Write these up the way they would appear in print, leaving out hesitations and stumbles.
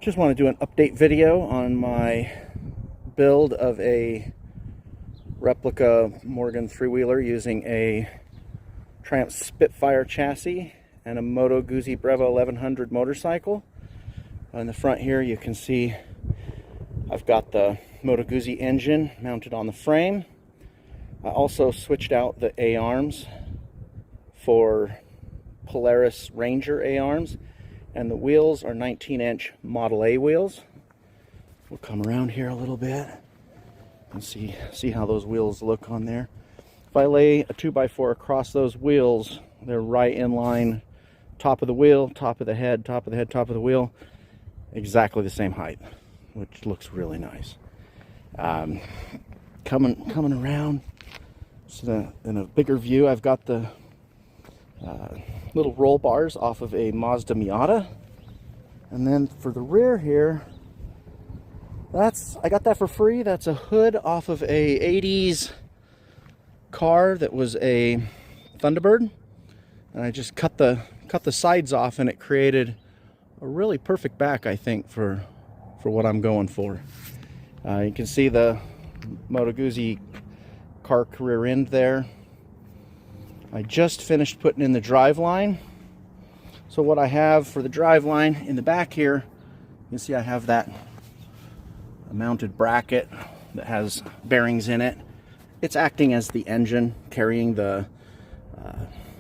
Just want to do an update video on my build of a Replica Morgan Three-wheeler using a Triumph Spitfire chassis and a Moto Guzzi Brevo 1100 motorcycle. On the front here you can see I've got the Moto Guzzi engine mounted on the frame. I also switched out the A-arms for Polaris Ranger A-arms, and the wheels are 19-inch Model A wheels. We'll come around here a little bit and see how those wheels look on there. If I lay a 2x4 across those wheels, they're right in line, top of the wheel, top of the head, top of the head, top of the wheel, exactly the same height, which looks really nice. Coming around, so in a bigger view, I've got the little roll bars off of a Mazda Miata, and then for the rear here, I got that for free. That's a hood off of a 80s car that was a Thunderbird, and I just cut the sides off, and it created a really perfect back, I think, for what I'm going for. You can see the Moto Guzzi car rear end there. I just finished putting in the driveline. So what I have for the driveline in the back here, you can see I have that mounted bracket that has bearings in it. It's acting as the engine, carrying the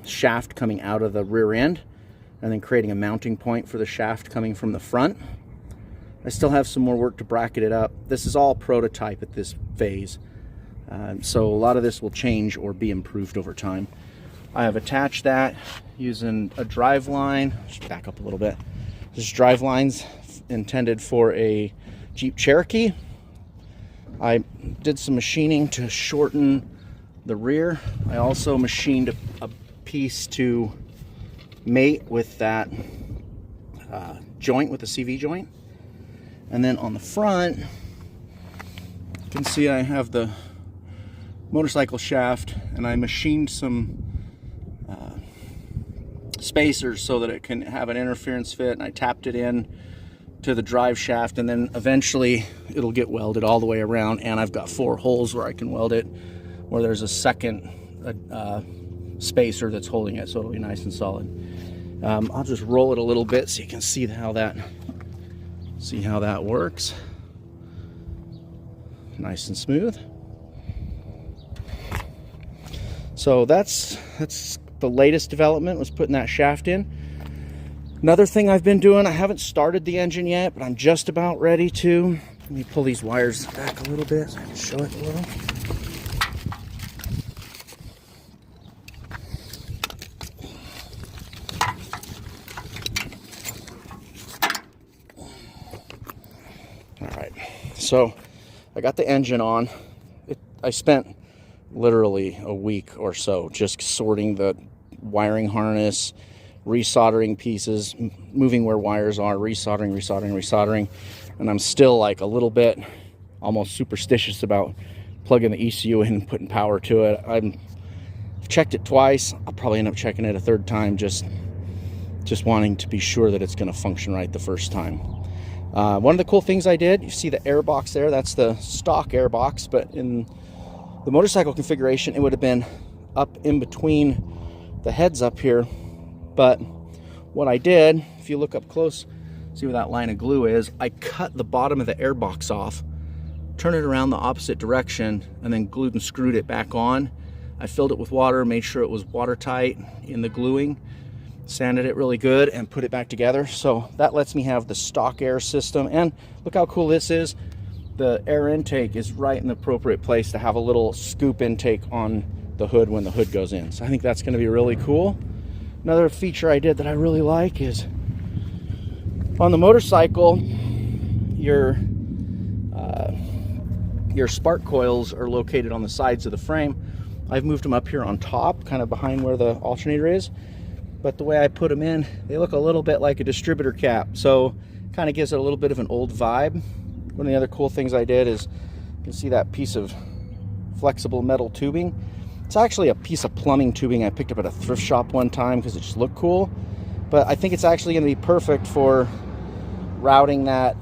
shaft coming out of the rear end, and then creating a mounting point for the shaft coming from the front. I still have some more work to bracket it up. This is all prototype at this phase, so a lot of this will change or be improved over time. I have attached that using a driveline. Just back up a little bit. This driveline's intended for a Jeep Cherokee. I did some machining to shorten the rear. I also machined a piece to mate with that joint, with the CV joint. And then on the front, you can see I have the motorcycle shaft, and I machined some spacers so that it can have an interference fit, and I tapped it in to the drive shaft, and then eventually it'll get welded all the way around, and I've got 4 holes where I can weld it, where there's a second spacer that's holding it, so it'll be nice and solid. I'll just roll it a little bit so you can see how that works. Nice and smooth. So that's the latest development, was putting that shaft in. Another thing I've been doing, I haven't started the engine yet, but I'm just about ready to. Let me pull these wires back a little bit so I can show it a little. All right, so I got the engine on. I spent literally a week or so just sorting the wiring harness, resoldering pieces, moving where wires are, resoldering, and I'm still like a little bit almost superstitious about plugging the ECU in and putting power to it. I've checked it twice. I'll probably end up checking it a third time, just wanting to be sure that it's going to function right the first time. One of the cool things I did, you see the air box there, that's the stock air box, but in the motorcycle configuration it would have been up in between the heads up here. But what I did, if you look up close, see where that line of glue is, I cut the bottom of the air box off, turned it around the opposite direction, and then glued and screwed it back on. I filled it with water, made sure it was watertight in the gluing, sanded it really good, and put it back together. So that lets me have the stock air system. And look how cool this is. The air intake is right in the appropriate place to have a little scoop intake on the hood when the hood goes in. So I think that's going to be really cool. Another feature I did that I really like is on the motorcycle, your spark coils are located on the sides of the frame. I've moved them up here on top, kind of behind where the alternator is. But the way I put them in, they look a little bit like a distributor cap. So kind of gives it a little bit of an old vibe. One of the other cool things I did is, you can see that piece of flexible metal tubing. It's actually a piece of plumbing tubing I picked up at a thrift shop one time because it just looked cool. But I think it's actually going to be perfect for routing that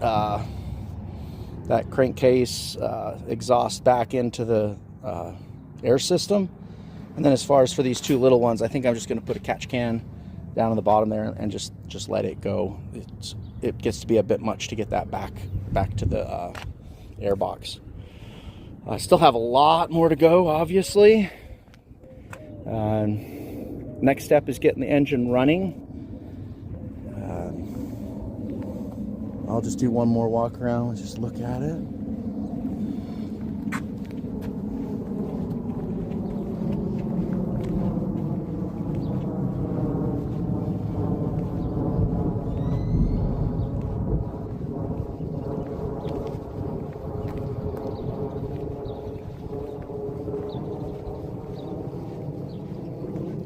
that crankcase exhaust back into the air system. And then as far as for these two little ones, I think I'm just going to put a catch can down on the bottom there and just let it go. It gets to be a bit much to get that back to the air box. I still have a lot more to go, obviously. Next step is getting the engine running. I'll just do one more walk around and just look at it.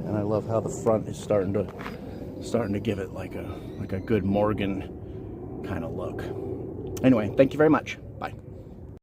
And I love how the front is starting to give it like a good Morgan kind of look. Anyway, thank you very much.